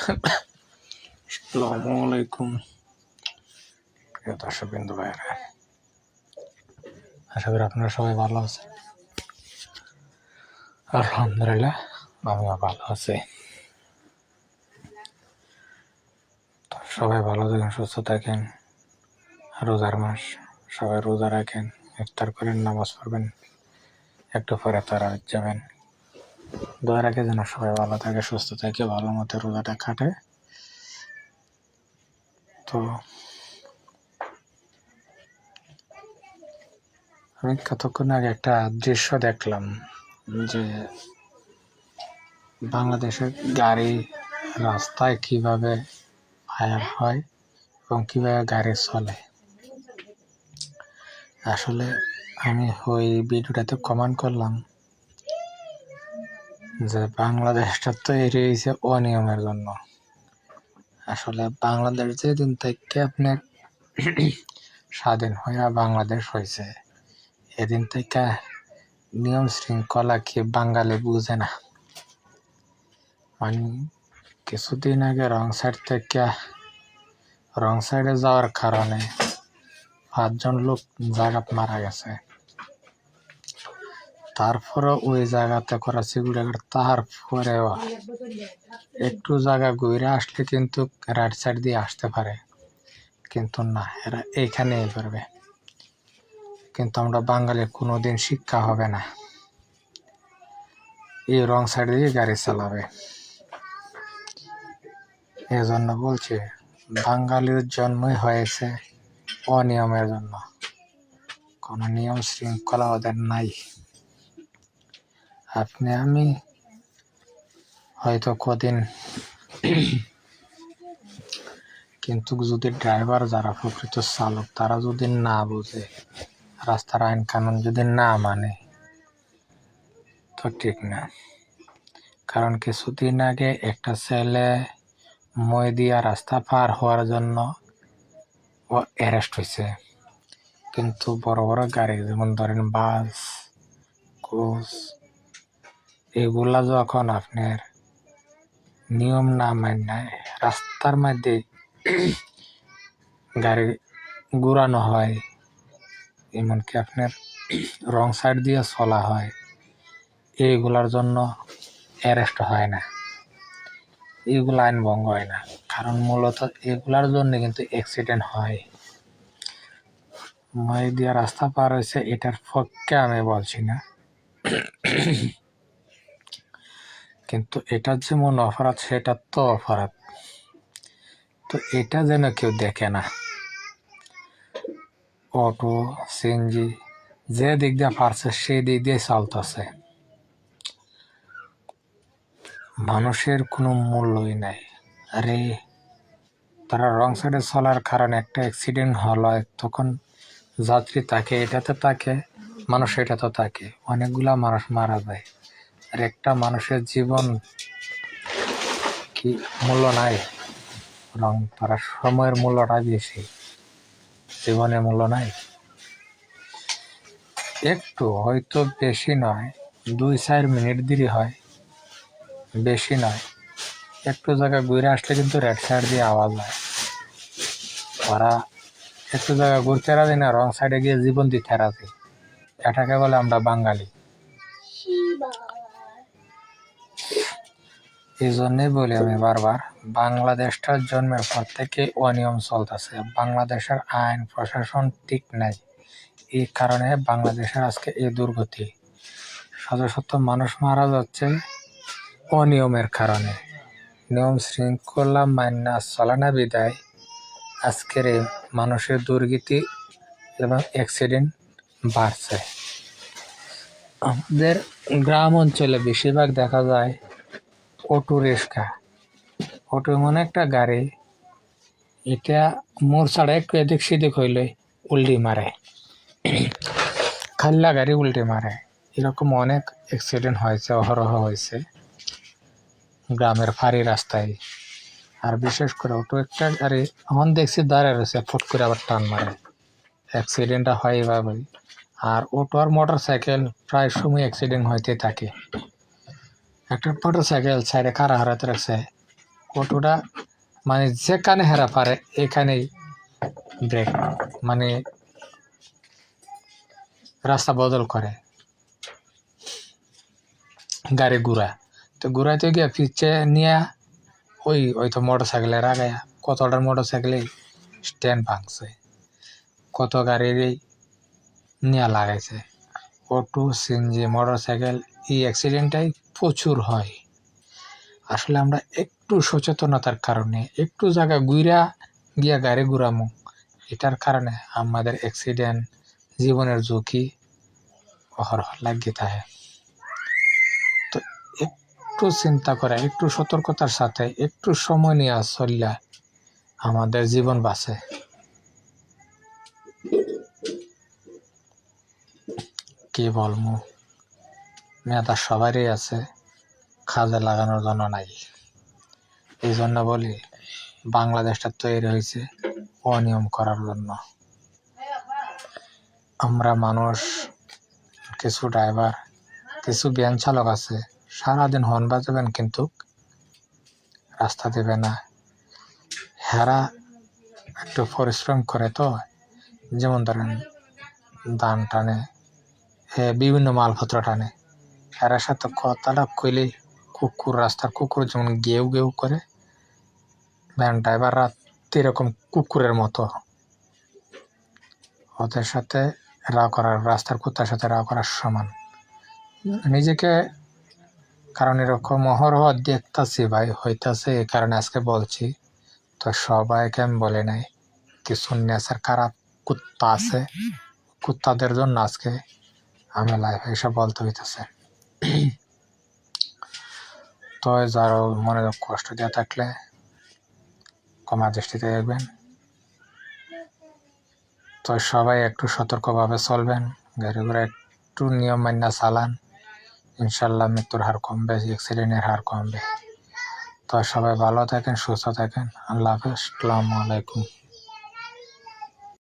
আসসালামু আলাইকুম প্রিয় দর্শকবৃন্দ ভাইয়েরা, আশা করি আপনারা সবাই ভালো আছেন। আলহামদুলিল্লাহ আমিও ভালো আছি। তো সবাই ভালো থাকেন, সুস্থ থাকেন। রোজার মাস, সবাই রোজা রাখেন, ইফতার করেন, নামাজ পড়বেন, একটু পরে তারা যাবেন। দোয়া রাখে যেন সবাই ভালো থাকে, সুস্থ থাকে, ভালো মতো রোজাটা কাটে। তো আমি কতক্ষণ আগে একটা দৃশ্য দেখলাম যে বাংলাদেশের গাড়ি রাস্তায় কিভাবে ফায়ার হয় এবং কিভাবে গাড়ি চলে। আসলে আমি ওই ভিডিওটাতে কমেন্ট করলাম যে বাংলাদেশটা তৈরি হয়েছে অনিয়মের জন্য। আসলে বাংলাদেশ যেদিন থেকে আপনার স্বাধীন হয়ে বাংলাদেশ হয়েছে, এদিন থেকে নিয়ম শৃঙ্খলা কি বাঙালি বুঝে না। মানে কিছুদিন আগে রং সাইডে যাওয়ার কারণে 5 জন লোক জায়গাত মারা গেছে। তারপরে ওই জায়গাতে করা সিকিউরিটি, তারপরেও একটু জায়গা ঘুরে আসলে কিন্তু রাইট সাইড দিয়ে আসতে পারে, কিন্তু না, এরা এইখানেই করবে। কিন্তু আমরা বাঙালির কোনোদিন শিক্ষা হবে না, এই রং সাইড দিয়ে গাড়ি চালাবে। এজন্য বলছি, বাঙালির জন্মই হয়েছে অনিয়মের জন্য। কোনো নিয়ম শৃঙ্খলা ওদের নাই। আপনি আমি হয়তো কদিন, কিন্তু যদি ড্রাইভার যারা প্রকৃত চালক তারা যদি না বুঝে, রাস্তার আইন কানুন যদি না মানে, তো ঠিক না। কারণ কিছুদিন আগে একটা ছেলে মই দিয়া রাস্তা পার হওয়ার জন্য ও অ্যারেস্ট হয়েছে। কিন্তু বড় বড় গাড়ি যেমন ধরেন বাস, কোচ, এগুলা যখন আপনার নিয়ম না মানে রাস্তার মধ্যে গাড়ি ঘুরানো হয়, এমনকি আপনার রং সাইড দিয়ে চলা হয়, এইগুলার জন্য অ্যারেস্ট হয় না, এগুলো আইন ভঙ্গ হয় না। কারণ মূলত এগুলার জন্য কিন্তু অ্যাক্সিডেন্ট হয়। মই দিয়া রাস্তা পার হয়েছে এটার পক্ষে আমি বলছি না, কিন্তু এটার যেমন অপরাধ সেটা তো অপরাধ। তো এটা যেন কেউ দেখে না। অটো, সিএনজি যে দিক দিয়ে পারছে সেই দিক দিয়ে চলতেছে, মানুষের কোনো মূল্যই নাই। আরে তারা রং সাইডে চলার কারণে একটা অ্যাক্সিডেন্ট হলো, তখন যাত্রী থাকে, এটাতে থাকে, মানুষ এটাতে থাকে, অনেকগুলা মানুষ মারা যায়। আর একটা মানুষের জীবন কি মূল্য নাই? রং তারা সময়ের মূল্যটা বেশি, জীবনের মূল্য নাই। একটু হয়তো বেশি নয়, 2-4 মিনিট দেরি হয়, বেশি নয়। একটু জায়গা ঘুরে আসলে কিন্তু রেড সাইড দিয়ে আওয়াজ হয়। ওরা একটু জায়গা ঘুরতে রাজি না, রং সাইডে গিয়ে জীবন দিতে রাজি। এটাকে বলে আমরা বাঙালি। এই জন্যই বলি আমি বারবার, বাংলাদেশটার জন্মের পর থেকে অনিয়ম চলতেছে। বাংলাদেশের আইন প্রশাসন ঠিক নাই, এই কারণে বাংলাদেশের আজকে এই দুর্গতি। শত শত মানুষ মারা যাচ্ছে অনিয়মের কারণে। নিয়ম শৃঙ্খলা মান্য চলে না বিদায় আজকের এই মানুষের দুর্গতি এবং অ্যাক্সিডেন্ট বাড়ছে। আমাদের গ্রাম অঞ্চলে বেশিরভাগ দেখা যায় অটো রিক্সা। অটো এমন একটা গাড়ি, এটা মোড় ছাড়া একটু এদিক সেদিক হইলে উল্টি মারে, খাল্লা গাড়ি উল্টে মারে। এরকম অনেক অ্যাক্সিডেন্ট হয়েছে, অহরহ হয়েছে গ্রামের ফাঁড়ি রাস্তায়। আর বিশেষ করে অটো একটা গাড়ি এখন দেখছি দাঁড়িয়ে রয়েছে, ফুট করে আবার টান মারে, অ্যাক্সিডেন্টটা হয় এভাবেই। আর অটো আর মোটর সাইকেল প্রায় সময় অ্যাক্সিডেন্ট হইতে থাকে। একটা মোটর সাইকেল সাইডে কারা হারাতে রাখছে, অটোটা মানে যেখানে হেরা পারে এখানেই ব্রেক, মানে রাস্তা বদল করে গাড়ি ঘুরা, তো ঘুরাইতে গিয়ে পিছে নিয়ে ওই তো মোটর সাইকেলের আগায়া কতটার মোটর সাইকেলে স্ট্যান্ড ভাঙছে, কত গাড়িরই নিয়ে লাগাইছে। অটো, সিএনজি, মোটর সাইকেল এই অ্যাক্সিডেন্টটাই প্রচুর হয়। আসলে আমরা একটু সচেতনতার কারণে একটু জায়গা ঘুরা গিয়া গাড়ি ঘুরামো, এটার কারণে আমাদের অ্যাক্সিডেন্ট, জীবনের ঝুঁকি অহরহ লাগিয়ে থাকে। তো একটু চিন্তা করে, একটু সতর্কতার সাথে একটু সময় নিয়ে চললে আমাদের জীবন বাঁচে। কি বলবো, মেধা সবারই আছে, কাজে লাগানোর জন্য নাই। এই জন্য বলি বাংলাদেশটা তৈরি হয়েছে অনিয়ম করার জন্য। আমরা মানুষ, কিছু ড্রাইভার, কিছু ভ্যান চালক আছে সারাদিন হর্ন বাজাবেন কিন্তু রাস্তা দেবে না। হেরা একটু পরিশ্রম করে, তো যেমন ধরেন ধান টানে, বিভিন্ন মালপত্র টানে, হেরার সাথে কথাটা কইলেই রাস্তার কুকুর যেমন গেউ গেউ করে, ভ্যান ড্রাইভাররা এরকম কুকুরের মতো, ওদের সাথে রাও করার, রাস্তার কুত্তার সাথে রাও করার সমান নিজেকে। কারণ এরকম অহরহ দেখতাছি ভাই হইতাছে, এই কারণে আজকে বলছি। তো সবাইকে আমি বলে নাই, কিছু নেচার খারাপ কুত্তা আছে, কুত্তাদের জন্য আজকে আমি লাইফে এসব বলতে হইতেছে। তো যারা মনে কষ্ট দিয়ে থাকলে ক্ষমা দৃষ্টিতে দেখবেন। তো সবাই একটু সতর্কভাবে চলবেন, গাড়ি ঘোড়া একটু নিয়ম মান্য চালান, ইনশাল্লাহ মৃত্যুর হার কমবে, অ্যাক্সিডেন্টের হার কমবে। তো সবাই ভালো থাকেন, সুস্থ থাকেন। আল্লাহ হাফেজ, আসসালামু আলাইকুম।